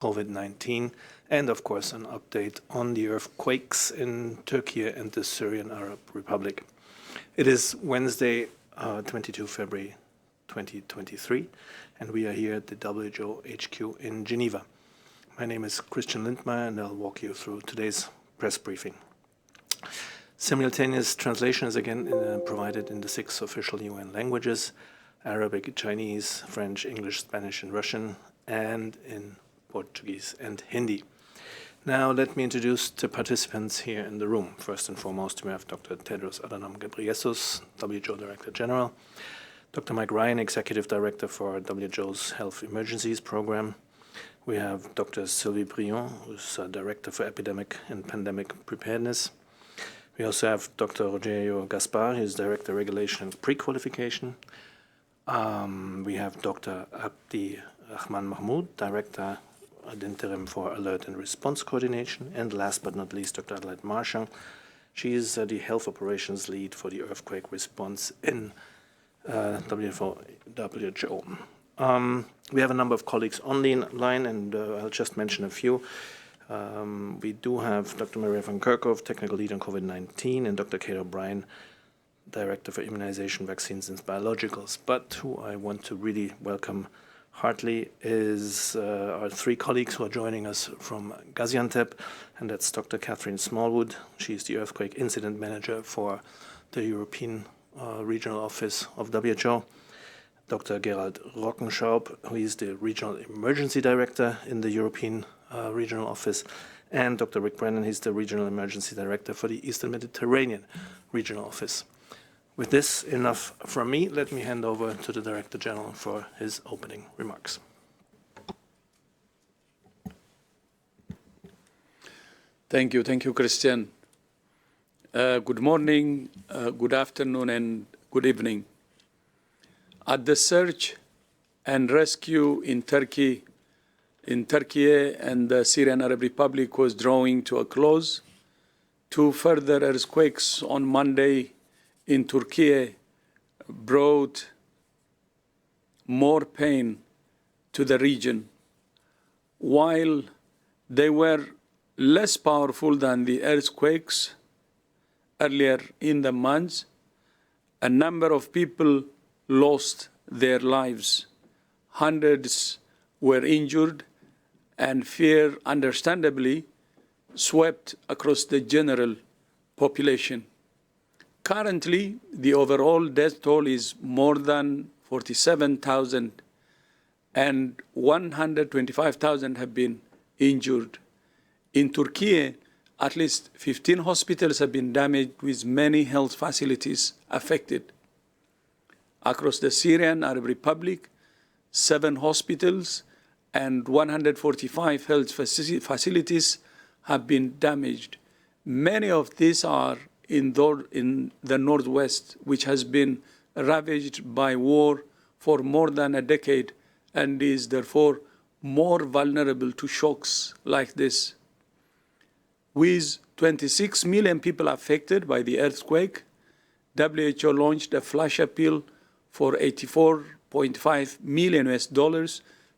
COVID-19, and of course an update on the earthquakes in Turkey and the Syrian Arab Republic. It is Wednesday, 22 February 2023, and we are here at the WHO HQ in Geneva. My name is Christian Lindmeier, and I'll walk you through today's press briefing. Simultaneous translation is again provided in the 6 official UN languages: Arabic, Chinese, French, English, Spanish, and Russian, and in Portuguese and Hindi. Now let me introduce the participants here in the room. First and foremost, we have Dr. Tedros Adhanom Ghebreyesus, WHO Director General, Dr. Mike Ryan, Executive Director for WHO's Health Emergencies Program. We have Dr. Sylvie Briand, who's Director for Epidemic and Pandemic Preparedness. We also have Dr. Rogerio Gaspar, who's Director Regulation and Pre-Qualification. We have Dr. Abdi Rahman Mahmoud, Director ad interim for Alert and Response Coordination. And last but not least, Dr. Adelaide Marchand. She is the Health Operations Lead for the Earthquake Response in WHO. We have a number of colleagues on the line, and I'll just mention a few. We do have Dr. Maria van Kerkhove, Technical Lead on COVID-19, and Dr. Kate O'Brien, Director for Immunization, Vaccines and Biologicals. But who I want to really welcome heartily is our 3 colleagues who are joining us from Gaziantep, and that's Dr. Catherine Smallwood. She's the Earthquake Incident Manager for the European Regional Office of WHO. Dr. Gerald Rockenschaub, who is the Regional Emergency Director in the European Regional Office, and Dr. Rick Brennan, he's the Regional Emergency Director for the Eastern Mediterranean Regional Office. With this, enough from me. Let me hand over to the Director General for his opening remarks. Thank you, Christian. Good morning, good afternoon, and good evening. At the search and rescue in Turkey and the Syrian Arab Republic was drawing to a close, 2 further earthquakes on Monday in Turkey brought more pain to the region. While they were less powerful than the earthquakes earlier in the month, a number of people lost their lives. Hundreds were injured, and fear, understandably, swept across the general population. Currently, the overall death toll is more than 47,000, and 125,000 have been injured. In Turkey, at least 15 hospitals have been damaged, with many health facilities affected. Across the Syrian Arab Republic, 7 hospitals and 145 health facilities have been damaged. Many of these are in the northwest, which has been ravaged by war for more than a decade and is therefore more vulnerable to shocks like this. With 26 million people affected by the earthquake, WHO launched a flash appeal for $84.5 million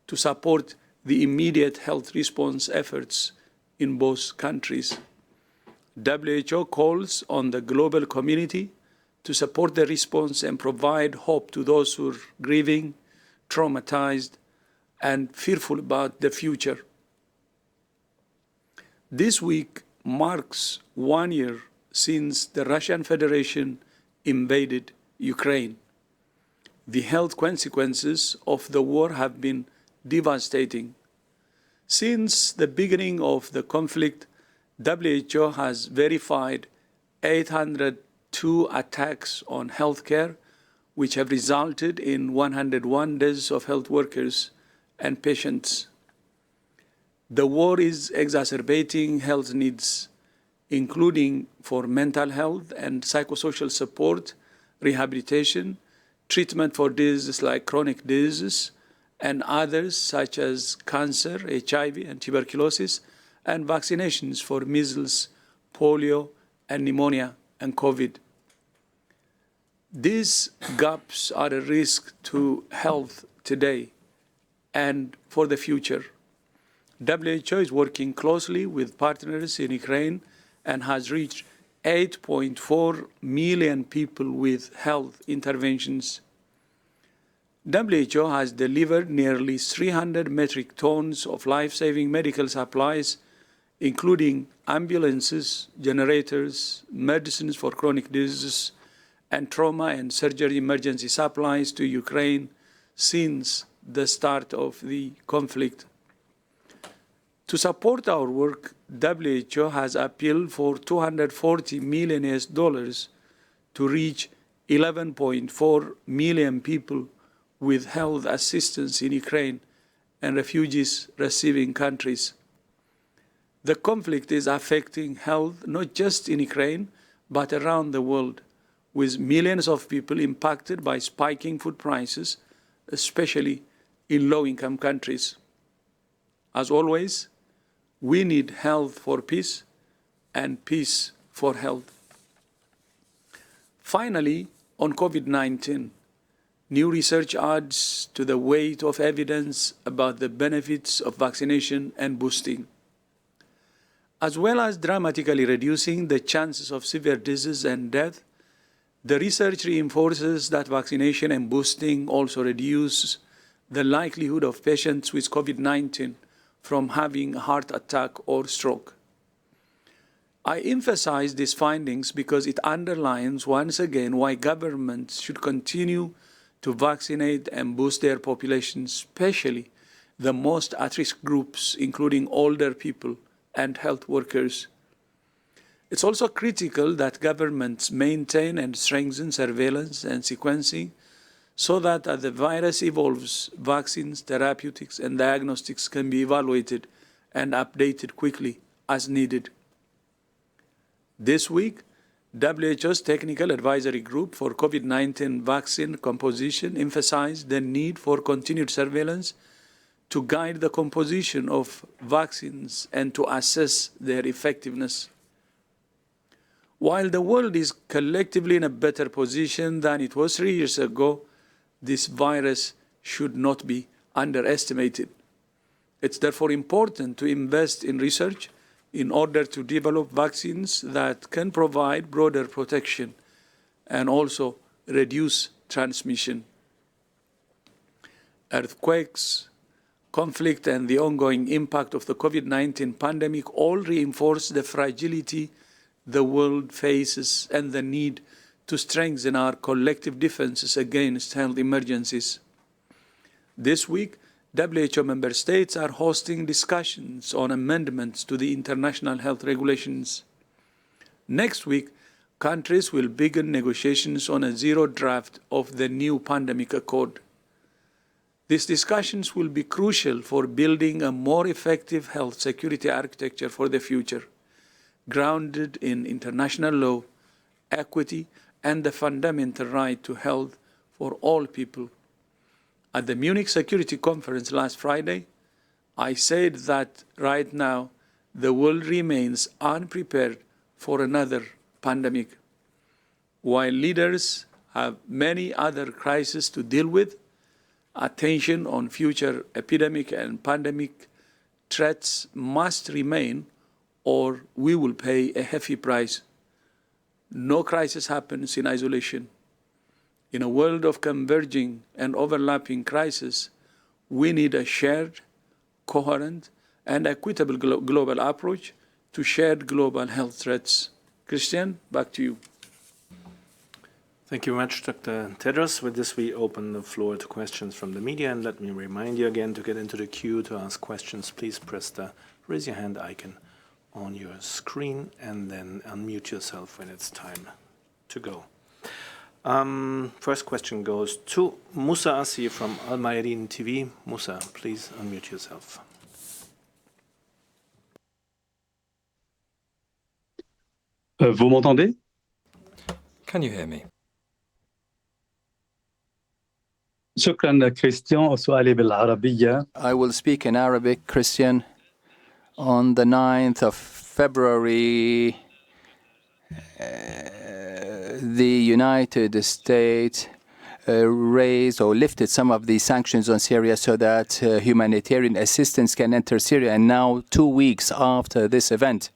to support the immediate health response efforts in both countries. WHO calls on the global community to support the response and provide hope to those who are grieving, traumatized, and fearful about the future. This week marks 1 year since the Russian Federation invaded Ukraine. The health consequences of the war have been devastating. Since the beginning of the conflict, WHO has verified 802 attacks on healthcare, which have resulted in 101 deaths of health workers and patients. The war is exacerbating health needs, including for mental health and psychosocial support, rehabilitation, treatment for diseases like chronic diseases, and others such as cancer, HIV, and tuberculosis, and vaccinations for measles, polio, and pneumonia, and COVID. These gaps are a risk to health today and for the future. WHO is working closely with partners in Ukraine and has reached 8.4 million people with health interventions. WHO has delivered nearly 300 metric tons of life-saving medical supplies, including ambulances, generators, medicines for chronic diseases, and trauma and surgery emergency supplies to Ukraine since the start of the conflict. To support our work, WHO has appealed for $240 million to reach 11.4 million people with health assistance in Ukraine and refugees receiving countries. The conflict is affecting health not just in Ukraine, but around the world, with millions of people impacted by spiking food prices, especially in low-income countries. As always, we need health for peace and peace for health. Finally, on COVID-19, new research adds to the weight of evidence about the benefits of vaccination and boosting. As well as dramatically reducing the chances of severe disease and death, the research reinforces that vaccination and boosting also reduce the likelihood of patients with COVID-19 from having a heart attack or stroke. I emphasize these findings because it underlines once again why governments should continue to vaccinate and boost their populations, especially the most at-risk groups, including older people and health workers. It's also critical that governments maintain and strengthen surveillance and sequencing so that as the virus evolves, vaccines, therapeutics, and diagnostics can be evaluated and updated quickly as needed. This week, WHO's Technical Advisory Group for COVID-19 vaccine composition emphasized the need for continued surveillance to guide the composition of vaccines and to assess their effectiveness. While the world is collectively in a better position than it was 3 years ago, this virus should not be underestimated. It's therefore important to invest in research in order to develop vaccines that can provide broader protection and also reduce transmission. Earthquakes, conflict, and the ongoing impact of the COVID-19 pandemic all reinforce the fragility the world faces and the need to strengthen our collective defenses against health emergencies. This week, WHO member states are hosting discussions on amendments to the international health regulations. Next week, countries will begin negotiations on a zero draft of the new pandemic accord. These discussions will be crucial for building a more effective health security architecture for the future, grounded in international law, equity, and the fundamental right to health for all people. At the Munich Security Conference last Friday, I said that right now the world remains unprepared for another pandemic. While leaders have many other crises to deal with, attention on future epidemic and pandemic threats must remain, or we will pay a heavy price. No crisis happens in isolation. In a world of converging and overlapping crises, we need a shared, coherent, and equitable global approach to shared global health threats. Christian, back to you. Thank you very much, Dr. Tedros. With this, we open the floor to questions from the media. And let me remind you again, to get into the queue to ask questions, please press the raise your hand icon on your screen and then unmute yourself when it's time to go. First question goes to Musa Assi from Al Mayadeen TV. Musa, please unmute yourself. Vous m'entendez? Can you hear me? شكرا كريستيان. سؤالي بالعربية. I will speak in Arabic, Christian. On the 9th of February, the United States raised or lifted some of the sanctions on Syria so that humanitarian assistance can enter Syria. And now, 2 weeks after this event,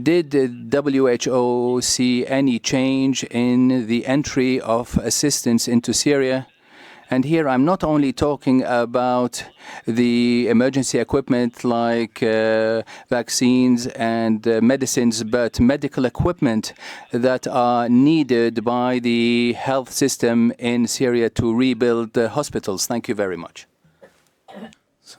did the WHO see any change in the entry of assistance into Syria? And here I'm not only talking about the emergency equipment like vaccines and medicines, but medical equipment that are needed by the health system in Syria to rebuild the hospitals. Thank you very much.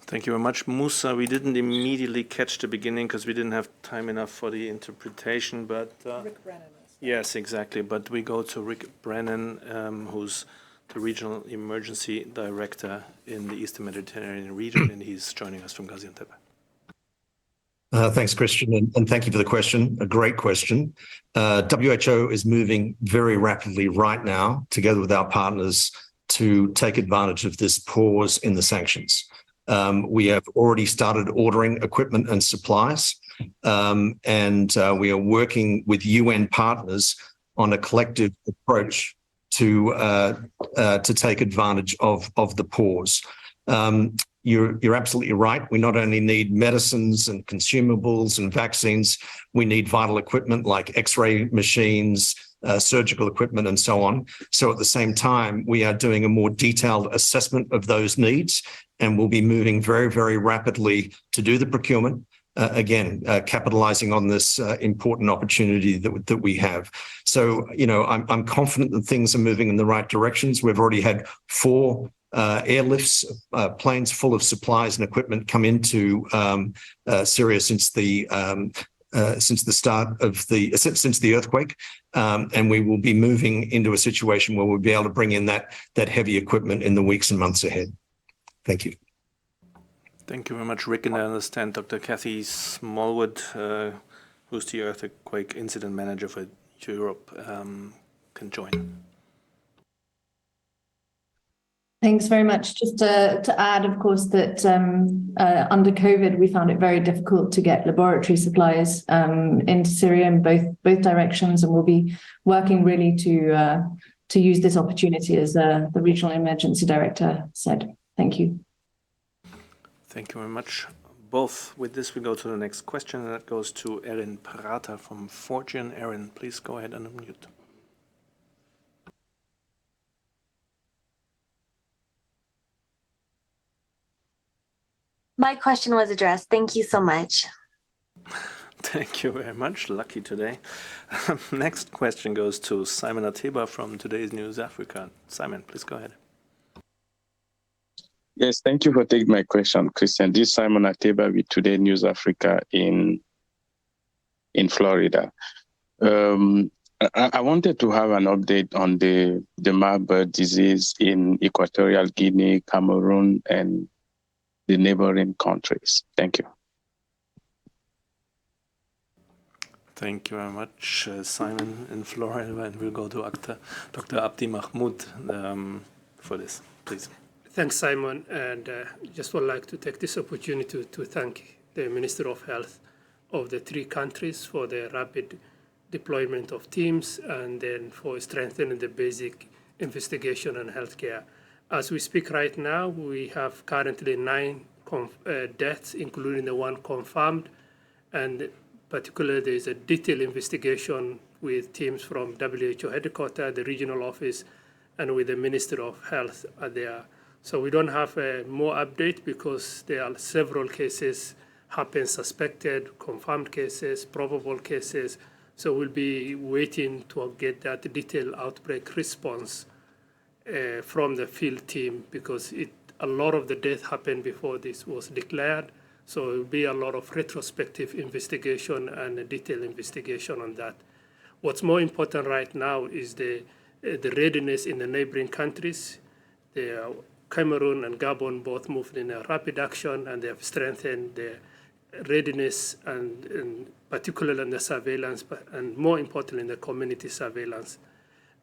Thank you very much, Musa. We didn't immediately catch the beginning because we didn't have time enough for the interpretation, but Rick Brennan is. yes, exactly. But we go to Rick Brennan, who's the Regional Emergency Director in the Eastern Mediterranean region, and he's joining us from Gaziantep. Thanks, Christian, and thank you for the question. A great question. WHO is moving very rapidly right now, together with our partners, to take advantage of this pause in the sanctions. We have already started ordering equipment and supplies, and we are working with UN partners on a collective approach to take advantage of the pause. You're absolutely right. We not only need medicines and consumables and vaccines, we need vital equipment like X-ray machines, surgical equipment, and so on. So at the same time, we are doing a more detailed assessment of those needs, and we'll be moving very, very rapidly to do the procurement. Again, capitalizing on this important opportunity that we have. So, I'm confident that things are moving in the right directions. We've already had 4 airlifts, planes full of supplies and equipment come into Syria since the earthquake, and we will be moving into a situation where we'll be able to bring in that heavy equipment in the weeks and months ahead. Thank you. Thank you very much, Rick. And I understand Dr. Kathy Smallwood, who's the Earthquake Incident Manager for Europe, can join. Thanks very much. Just to add, of course, that under COVID, we found it very difficult to get laboratory supplies into Syria in both directions, and we'll be working really to use this opportunity, as the Regional Emergency Director said. Thank you. Thank you very much, both. With this, we go to the next question, and that goes to Erin Parata from Fortune. Erin, please go ahead and unmute. My question was addressed. Thank you so much. Thank you very much. Lucky today. Next question goes to Simon Ateba from Today's News Africa. Simon, please go ahead. Yes, thank you for taking my question, Christian. This is Simon Ateba with Today News Africa in Florida. I wanted to have an update on the Marburg disease in Equatorial Guinea, Cameroon, and the neighboring countries. Thank you. Thank you very much, Simon in Florida, and we'll go to Dr. Abdi Mahmoud for this, please. Thanks, Simon, and just would like to take this opportunity to thank the Minister of Health of the 3 countries for the rapid deployment of teams and then for strengthening the basic investigation and healthcare. As we speak right now, we have currently 9 deaths, including the 1 confirmed, and particularly there is a detailed investigation with teams from WHO headquarters, the regional office, and with the Minister of Health there. So we don't have more update because there are several cases happen, suspected, confirmed cases, probable cases. So we'll be waiting to get that detailed outbreak response from the field team, because a lot of the death happened before this was declared. So it will be a lot of retrospective investigation and a detailed investigation on that. What's more important right now is the readiness in the neighboring countries. Cameroon and Gabon both moved in a rapid action, and they have strengthened their readiness, and particularly in the surveillance, and more importantly in the community surveillance.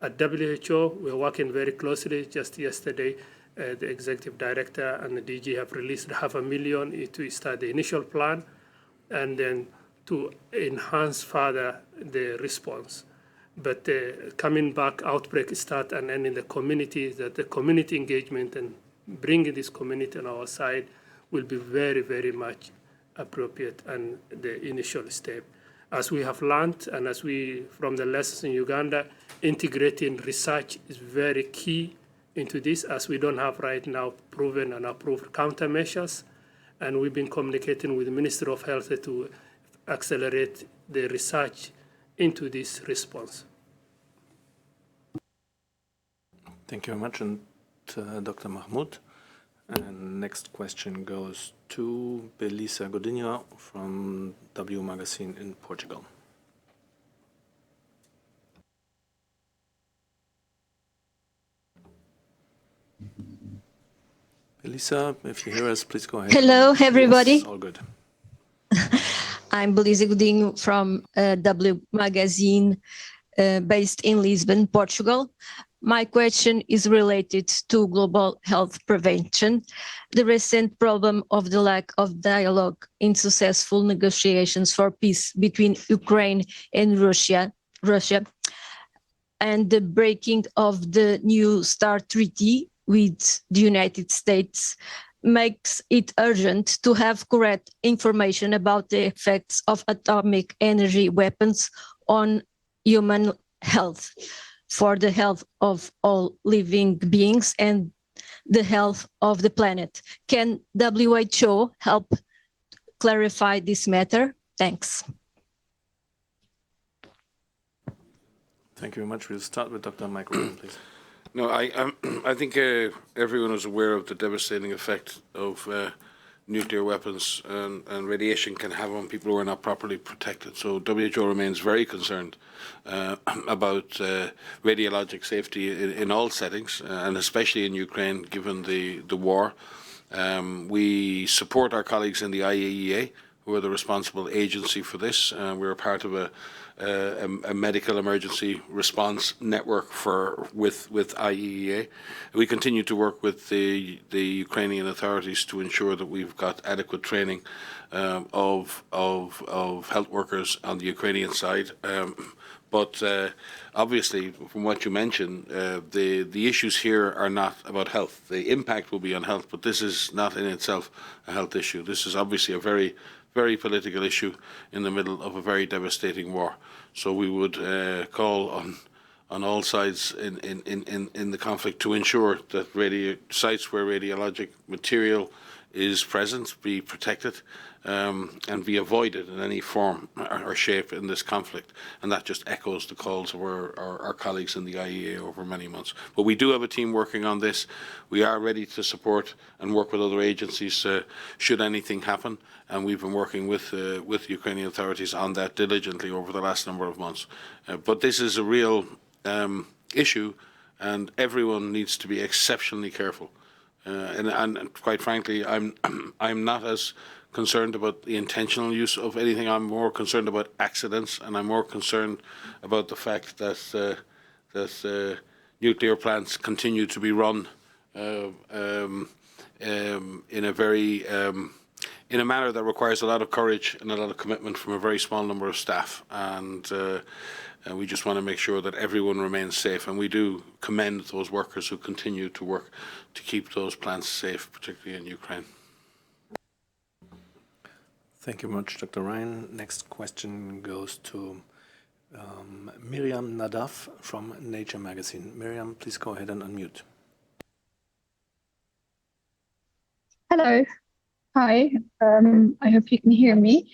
At WHO, we're working very closely. Just yesterday, the executive director and the DG have released $500,000 to start the initial plan, and then to enhance further the response. But coming back, outbreak start, and then in the community, that the community engagement and bringing this community on our side will be very, very much appropriate and the initial step. As we have learned, and as we, from the lessons in Uganda, integrating research is very key into this, as we don't have right now proven and approved countermeasures. And we've been communicating with the Ministry of Health to accelerate the research into this response. Thank you very much, and Dr. Mahmoud. And next question goes to Belisa Godinho from W Magazine in Portugal. Belisa, if you hear us, please go ahead. Hello, everybody. Yes, all good. I'm Belisa Godinho from W Magazine, based in Lisbon, Portugal. My question is related to global health prevention. The recent problem of the lack of dialogue in successful negotiations for peace between Ukraine and Russia, and the breaking of the New START treaty with the United States makes it urgent to have correct information about the effects of atomic energy weapons on human health, for the health of all living beings and the health of the planet. Can WHO help clarify this matter? Thanks. Thank you very much. We'll start with Dr. Mike Ryan, please. No, I think everyone is aware of the devastating effect of nuclear weapons and radiation can have on people who are not properly protected. So WHO remains very concerned about radiologic safety in all settings, and especially in Ukraine, given the war. We support our colleagues in the IAEA, who are the responsible agency for this. We're a part of a medical emergency response network with IAEA. We continue to work with the Ukrainian authorities to ensure that we've got adequate training of health workers on the Ukrainian side. But obviously, from what you mentioned, the issues here are not about health. The impact will be on health, but this is not in itself a health issue. This is obviously a very, very political issue in the middle of a very devastating war. So we would call on all sides in the conflict to ensure that sites where radiologic material is present be protected and be avoided in any form or shape in this conflict. And that just echoes the calls of our colleagues in the IEA over many months. But we do have a team working on this. We are ready to support and work with other agencies should anything happen. And we've been working with Ukrainian authorities on that diligently over the last number of months. But this is a real issue, and everyone needs to be exceptionally careful. And quite frankly, I'm not as concerned about the intentional use of anything. I'm more concerned about accidents, and I'm more concerned about the fact that nuclear plants continue to be run in a very in a manner that requires a lot of courage and a lot of commitment from a very small number of staff. And we just want to make sure that everyone remains safe. And we do commend those workers who continue to work to keep those plants safe, particularly in Ukraine. Thank you very much, Dr. Ryan. Next question goes to Miriam Nadaf from Nature Magazine. Miriam, please go ahead and unmute. Hello. Hi. I hope you can hear me.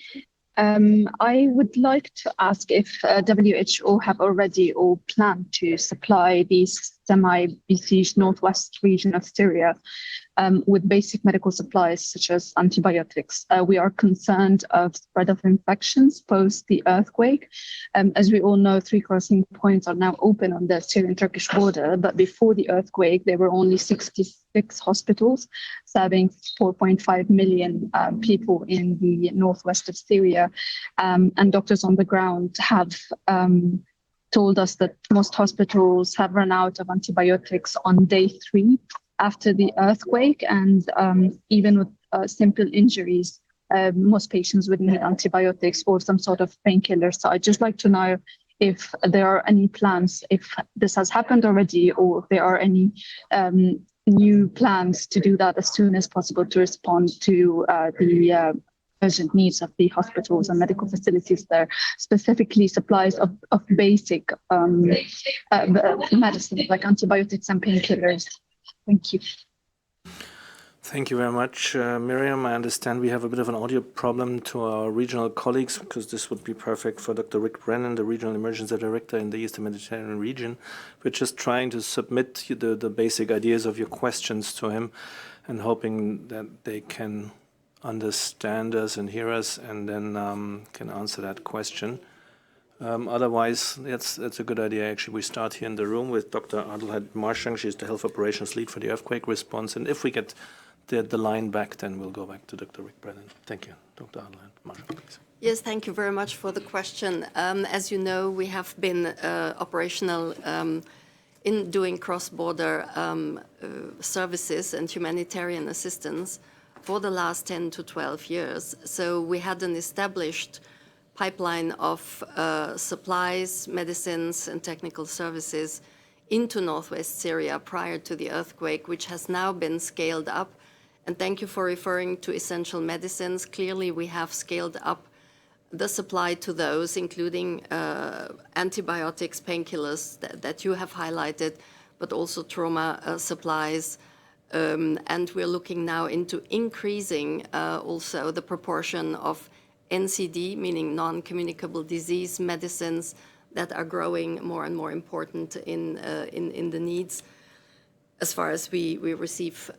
I would like to ask if WHO have already or plan to supply the semi-besieged northwest region of Syria with basic medical supplies such as antibiotics. We are concerned of spread of infections post the earthquake. As we all know, 3 crossing points are now open on the Syrian-Turkish border, but before the earthquake, there were only 66 hospitals serving 4.5 million people in the northwest of Syria. And doctors on the ground have told us that most hospitals have run out of antibiotics on day 3 after the earthquake, and even with simple injuries, most patients would need antibiotics or some sort of painkiller. So I'd just like to know if there are any plans, if this has happened already, or if there are any new plans to do that as soon as possible to respond to the urgent needs of the hospitals and medical facilities there, specifically supplies of basic medicine like antibiotics and painkillers. Thank you. Thank you very much, Miriam. I understand we have a bit of an audio problem to our regional colleagues, because this would be perfect for Dr. Rick Brennan, the Regional Emergency Director in the Eastern Mediterranean region. We're just trying to submit the basic ideas of your questions to him and hoping that they can understand us and hear us and then can answer that question. Otherwise, that's a good idea. Actually, we start here in the room with Dr. Adelheid Marschang. She's the Health Operations Lead for the earthquake response. And if we get the line back, then we'll go back to Dr. Rick Brennan. Thank you. Dr. Adelheid Marschang, please. Yes, thank you very much for the question. As you know, we have been operational in doing cross-border services and humanitarian assistance for the last 10 to 12 years. So we had an established pipeline of supplies, medicines, and technical services into northwest Syria prior to the earthquake, which has now been scaled up. And thank you for referring to essential medicines. Clearly, we have scaled up the supply to those, including antibiotics, painkillers that you have highlighted, but also trauma supplies. And we're looking now into increasing also the proportion of NCD, meaning non-communicable disease medicines, that are growing more and more important in the needs as far as we receive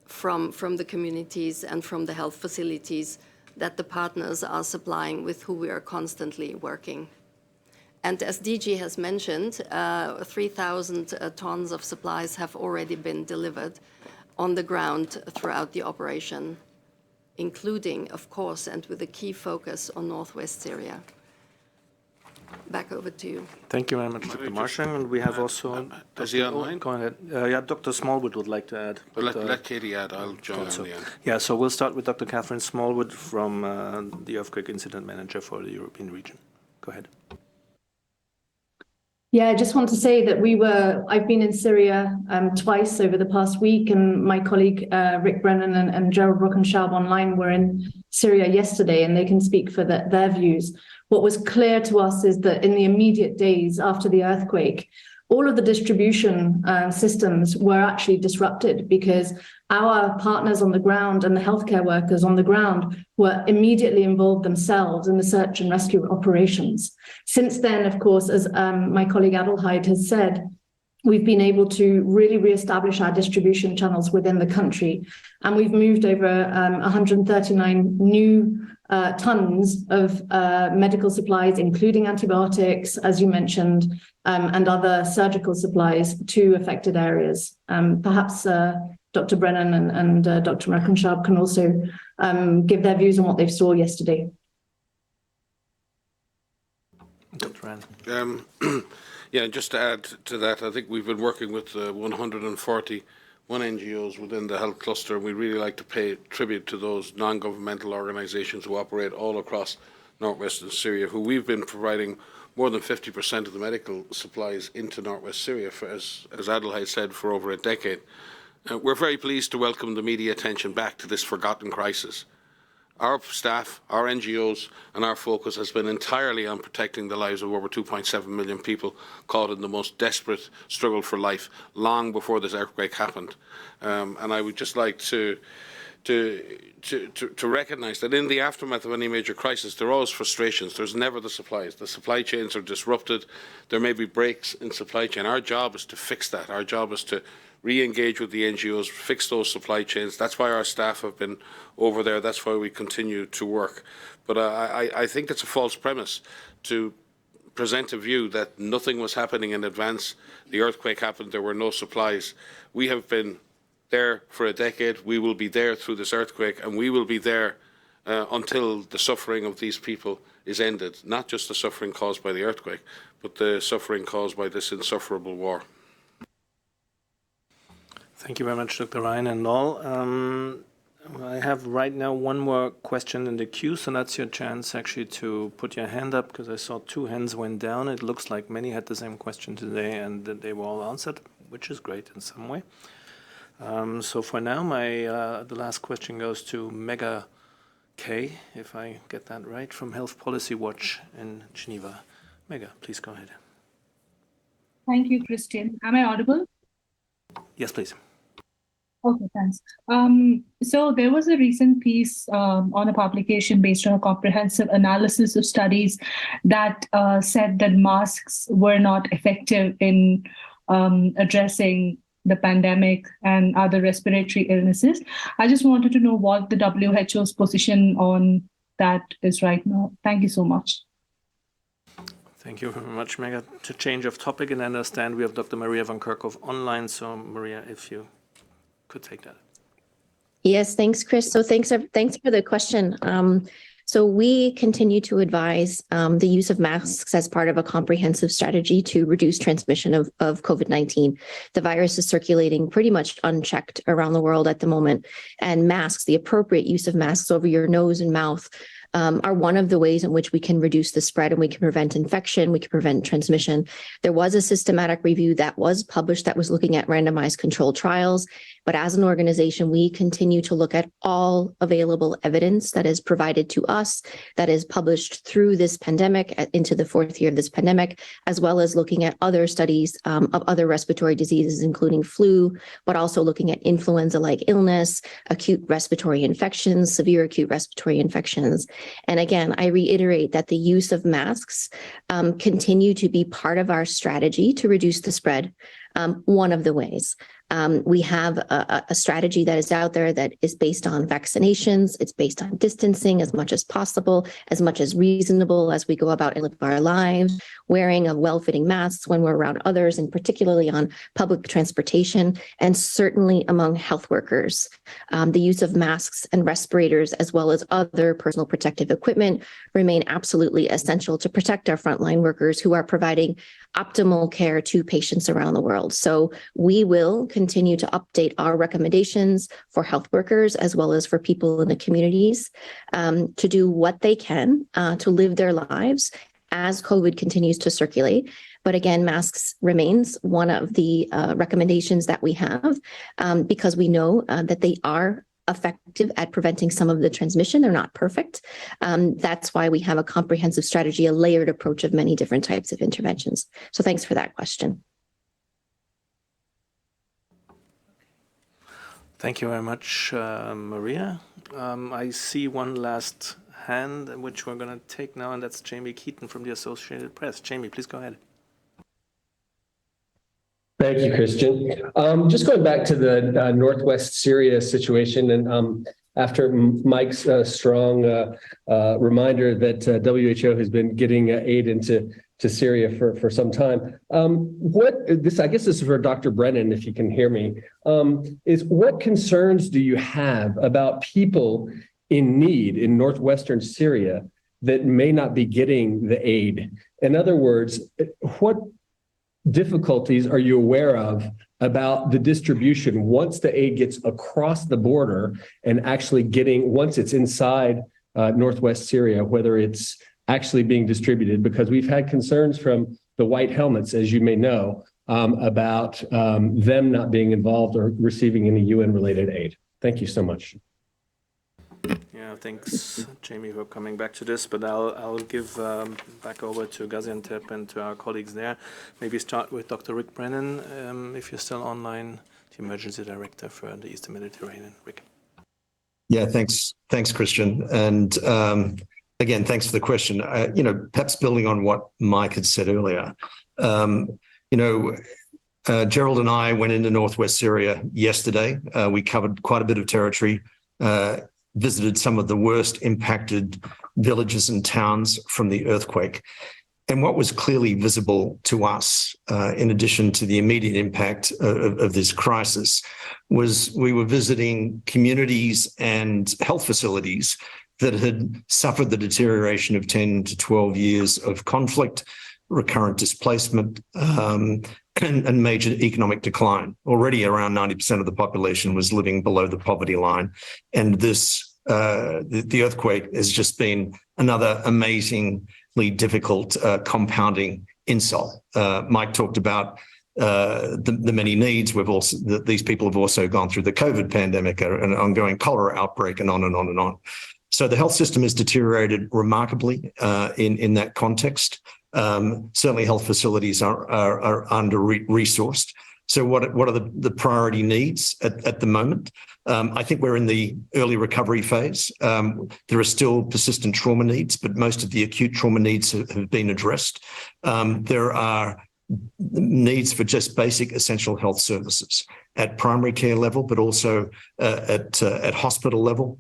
from the communities and from the health facilities that the partners are supplying, with who we are constantly working. And as DG has mentioned, 3,000 tons of supplies have already been delivered on the ground throughout the operation, including, of course, and with a key focus on northwest Syria. Back over to you. Thank you very much, Dr. Marschang. And we have also... Is he online? Go ahead. Yeah, Dr. Smallwood would like to add. But let Katie add. I'll join in the end. Yeah, so we'll start with Dr. Catherine Smallwood from the Earthquake Incident Manager for the European region. Go ahead. Yeah, I just want to say that I've been in Syria twice over the past week, and my colleague Rick Brennan and Gerald Rockenschaub online were in Syria yesterday, and they can speak for their views. What was clear to us is that in the immediate days after the earthquake, all of the distribution systems were actually disrupted because our partners on the ground and the healthcare workers on the ground were immediately involved themselves in the search and rescue operations. Since then, of course, as my colleague Adelheid has said, we've been able to really reestablish our distribution channels within the country. And we've moved over 139 new tons of medical supplies, including antibiotics, as you mentioned, and other surgical supplies to affected areas. Perhaps Dr. Brennan and Dr. Rockenschaub can also give their views on what they saw yesterday. Dr. Rand. Yeah, just to add to that, I think we've been working with 141 NGOs within the health cluster, and we really like to pay tribute to those non-governmental organisations who operate all across northwestern Syria, who we've been providing more than 50% of the medical supplies into northwest Syria, for, as Adelheid said, for over a decade. We're very pleased to welcome the media attention back to this forgotten crisis. Our staff, our NGOs, and our focus has been entirely on protecting the lives of over 2.7 million people caught in the most desperate struggle for life long before this earthquake happened. And I would just like to recognise that in the aftermath of any major crisis, there are always frustrations. There's never the supplies. The supply chains are disrupted. There may be breaks in supply chain. Our job is to fix that. Our job is to re-engage with the NGOs, fix those supply chains. That's why our staff have been over there. That's why we continue to work. But I think it's a false premise to present a view that nothing was happening in advance. The earthquake happened. There were no supplies. We have been there for a decade. We will be there through this earthquake, and we will be there until the suffering of these people is ended. Not just the suffering caused by the earthquake, but the suffering caused by this insufferable war. Thank you very much, Dr. Ryan and all. I have right now one more question in the queue, so that's your chance actually to put your hand up, because I saw 2 hands went down. It looks like many had the same question today and that they were all answered, which is great in some way. So for now, the last question goes to Mega K, if I get that right, from Health Policy Watch in Geneva. Mega, please go ahead. Thank you, Christian. Am I audible? Yes, please. Okay, thanks. So there was a recent piece on a publication based on a comprehensive analysis of studies that said that masks were not effective in addressing the pandemic and other respiratory illnesses. I just wanted to know what the WHO's position on that is right now. Thank you so much. Thank you very much, Mega. To change of topic and understand, we have Dr. Maria van Kerkhove online. So Maria, if you could take that. Yes, thanks, Chris. So thanks for the question. So we continue to advise the use of masks as part of a comprehensive strategy to reduce transmission of COVID-19. The virus is circulating pretty much unchecked around the world at the moment, and masks, the appropriate use of masks over your nose and mouth, are one of the ways in which we can reduce the spread and we can prevent infection, we can prevent transmission. There was a systematic review that was published that was looking at randomized controlled trials. But as an organization, we continue to look at all available evidence that is provided to us, that is published through this pandemic, into the 4th year of this pandemic, as well as looking at other studies of other respiratory diseases, including flu, but also looking at influenza-like illness, acute respiratory infections, severe acute respiratory infections. And again, I reiterate that the use of masks continue to be part of our strategy to reduce the spread. One of the ways. We have a strategy that is out there that is based on vaccinations. It's based on distancing as much as possible, as much as reasonable as we go about and live our lives, wearing a well-fitting masks when we're around others, and particularly on public transportation, and certainly among health workers. The use of masks and respirators, as well as other personal protective equipment, remain absolutely essential to protect our frontline workers who are providing optimal care to patients around the world. So we will continue to update our recommendations for health workers as well as for people in the communities to do what they can to live their lives as COVID continues to circulate. But again, masks remains one of the recommendations that we have because we know that they are effective at preventing some of the transmission. They're not perfect. That's why we have a comprehensive strategy, a layered approach of many different types of interventions. So thanks for that question. Thank you very much, Maria. I see one last hand, which we're going to take now, and that's Jamie Keaton from the Associated Press. Jamie, please go ahead. Thank you, Christian. Just going back to the Northwest Syria situation, and after Mike's strong reminder that WHO has been getting aid into Syria for some time, I guess this is for Dr. Brennan, if you can hear me, is what concerns do you have about people in need in northwestern Syria that may not be getting the aid? In other words, what difficulties are you aware of about the distribution once the aid gets across the border and actually once it's inside Northwest Syria, whether it's actually being distributed? Because we've had concerns from the white helmets, as you may know, about them not being involved or receiving any UN-related aid. Thank you so much. Yeah, thanks, Jamie, for coming back to this. But I'll give back over to Gaziantep and to our colleagues there. Maybe start with Dr. Rick Brennan, if you're still online, the Emergency Director for the Eastern Mediterranean. Rick. Yeah, thanks, Christian. And again, thanks for the question. Perhaps building on what Mike had said earlier, Gerald and I went into Northwest Syria yesterday. We covered quite a bit of territory, visited some of the worst impacted villages and towns from the earthquake. And what was clearly visible to us, in addition to the immediate impact of this crisis, was we were visiting communities and health facilities that had suffered the deterioration of 10 to 12 years of conflict, recurrent displacement, and major economic decline. Already around 90% of the population was living below the poverty line. And this, the earthquake has just been another amazingly difficult compounding insult. Mike talked about the many needs. These people have also gone through the COVID pandemic, an ongoing cholera outbreak, and on and on and on. So the health system has deteriorated remarkably in that context. Certainly health facilities are under-resourced. So what are the priority needs at the moment? I think we're in the early recovery phase. There are still persistent trauma needs, but most of the acute trauma needs have been addressed. There are needs for just basic essential health services at primary care level, but also at hospital level.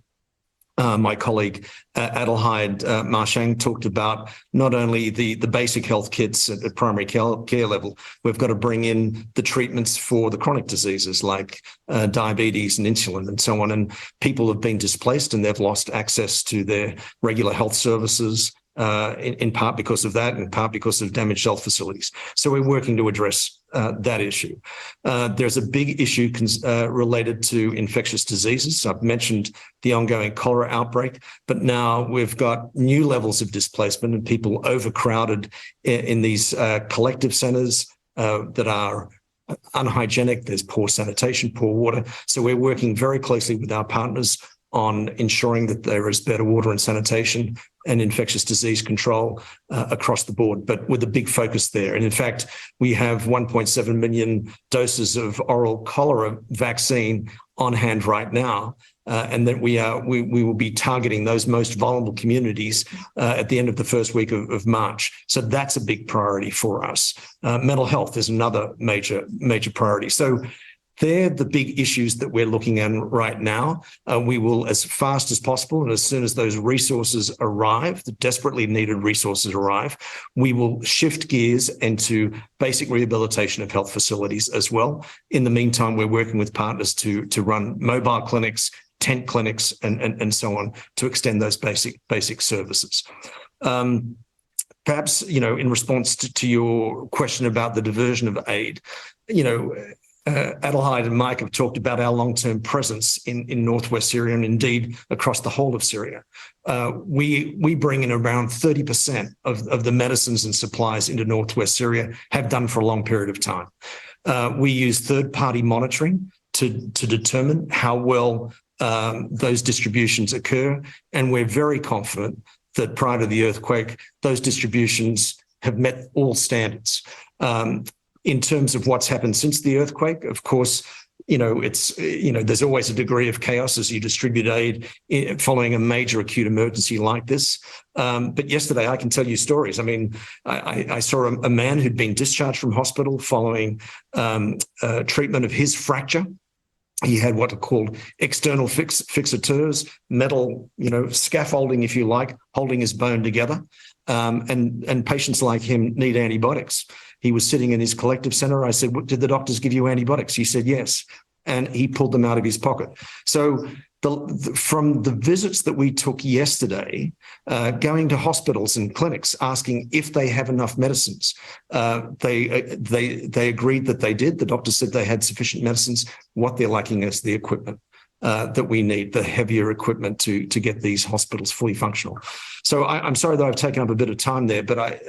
My colleague Adelheid Marchang talked about not only the basic health kits at primary care level, we've got to bring in the treatments for the chronic diseases like diabetes and insulin and so on. And people have been displaced and they've lost access to their regular health services, in part because of that, in part because of damaged health facilities. So we're working to address that issue. There's a big issue related to infectious diseases. I've mentioned the ongoing cholera outbreak, but now we've got new levels of displacement and people overcrowded in these collective centres that are unhygienic. There's poor sanitation, poor water. So we're working very closely with our partners on ensuring that there is better water and sanitation and infectious disease control across the board, but with a big focus there. And in fact, we have 1.7 million doses of oral cholera vaccine on hand right now. And that we will be targeting those most vulnerable communities at the end of the first week of March. So that's a big priority for us. Mental health is another major priority. So they're the big issues that we're looking at right now. We will, as fast as possible, and as soon as those resources arrive, the desperately needed resources arrive, we will shift gears into basic rehabilitation of health facilities as well. In the meantime, we're working with partners to run mobile clinics, tent clinics, and so on to extend those basic services. Perhaps, in response to your question about the diversion of aid, Adelheid and Mike have talked about our long-term presence in northwest Syria and indeed across the whole of Syria. We bring in around 30% of the medicines and supplies into northwest Syria, have done for a long period of time. We use third-party monitoring to determine how well those distributions occur, and we're very confident that prior to the earthquake, those distributions have met all standards. In terms of what's happened since the earthquake, of course, there's always a degree of chaos as you distribute aid following a major acute emergency like this. But yesterday, I can tell you stories. I mean, I saw a man who'd been discharged from hospital following treatment of his fracture. He had what are called external fixateurs, metal, scaffolding, if you like, holding his bone together. And patients like him need antibiotics. He was sitting in his collective centre. I said, did the doctors give you antibiotics? He said, yes. And he pulled them out of his pocket. So from the visits that we took yesterday, going to hospitals and clinics, asking if they have enough medicines, they agreed that they did. The doctor said they had sufficient medicines. What they're lacking is the equipment that we need, the heavier equipment to get these hospitals fully functional. So I'm sorry that I've taken up a bit of time there, but I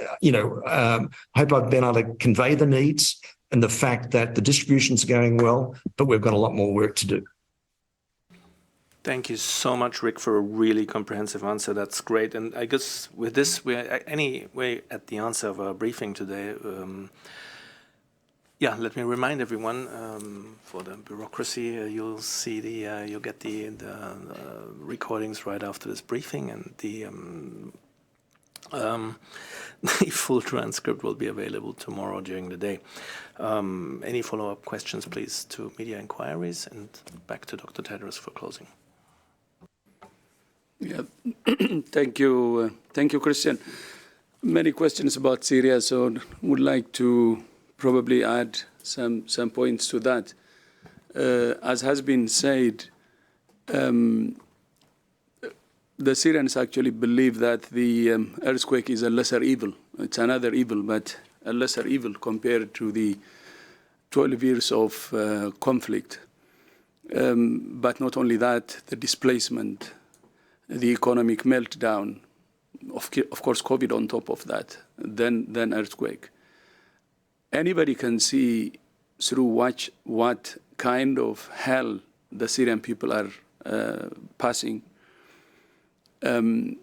hope I've been able to convey the needs and the fact that the distribution's going well, but we've got a lot more work to do. Thank you so much, Rick, for a really comprehensive answer. That's great. And I guess with this, we're anyway at the answer of our briefing today. Let me remind everyone for the bureaucracy, you'll get the recordings right after this briefing, and the full transcript will be available tomorrow during the day. Any follow-up questions, please, to media inquiries, and back to Dr. Tedros for closing. Yeah, thank you, Christian. Many questions about Syria, so would like to probably add some points to that. As has been said, the Syrians actually believe that the earthquake is a lesser evil It's another evil, but a lesser evil compared to the 12 years of conflict. But not only that, the displacement, the economic meltdown, of course, COVID on top of that, then earthquake. Anybody can see through what kind of hell the Syrian people are passing. And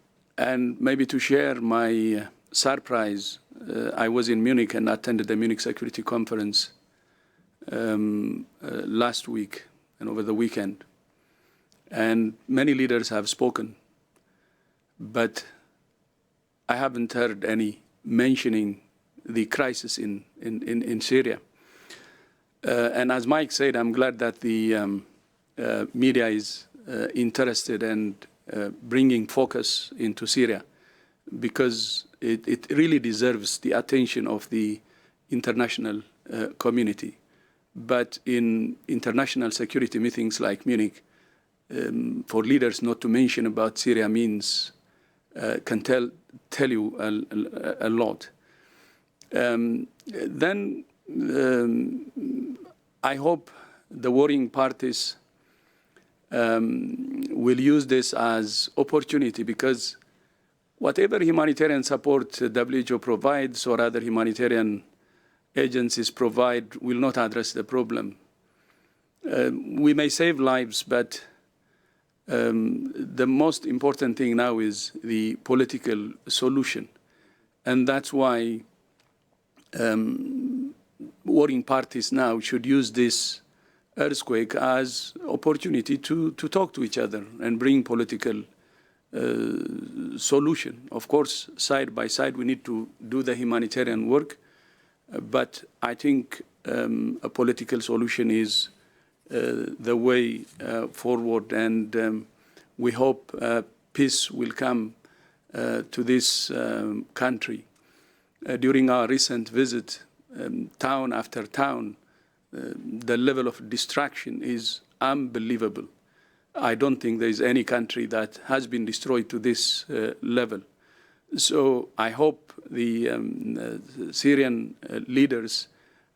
maybe to share my surprise, I was in Munich and attended the Munich Security Conference last week and over the weekend. And many leaders have spoken, but I haven't heard any mentioning the crisis in Syria. And as Mike said, I'm glad that the media is interested and bringing focus into Syria, because it really deserves the attention of the international community. But in international security meetings like Munich, for leaders not to mention about Syria means can tell you a lot. Then I hope the warring parties will use this as opportunity, because whatever humanitarian support WHO provides or other humanitarian agencies provide will not address the problem. We may save lives, but the most important thing now is the political solution. And that's why warring parties now should use this earthquake as opportunity to talk to each other and bring political solution. Of course, side by side, we need to do the humanitarian work, but I think a political solution is the way forward, and we hope peace will come to this country. During our recent visit, town after town, the level of destruction is unbelievable. I don't think there is any country that has been destroyed to this level. So I hope the Syrian leaders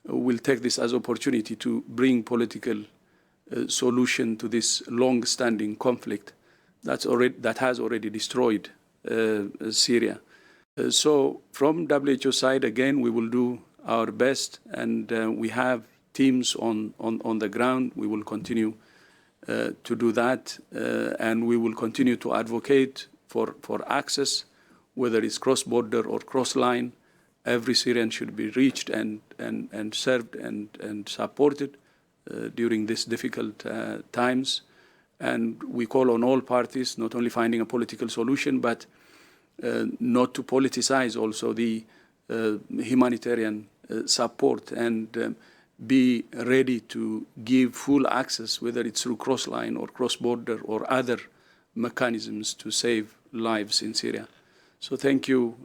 will take this as opportunity to bring political solution to this long-standing conflict that has already destroyed Syria. So from WHO side, again, we will do our best, and we have teams on the ground. We will continue to do that, and we will continue to advocate for access, whether it's cross-border or cross-line. Every Syrian should be reached and served and supported during these difficult times. And we call on all parties, not only finding a political solution, but not to politicize also the humanitarian support, and be ready to give full access, whether it's through cross-line or cross-border or other mechanisms to save lives in Syria. So thank you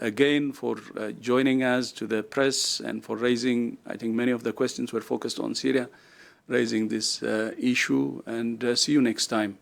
again for joining us, to the press, and for raising, I think many of the questions were focused on Syria, raising this issue, and see you next time.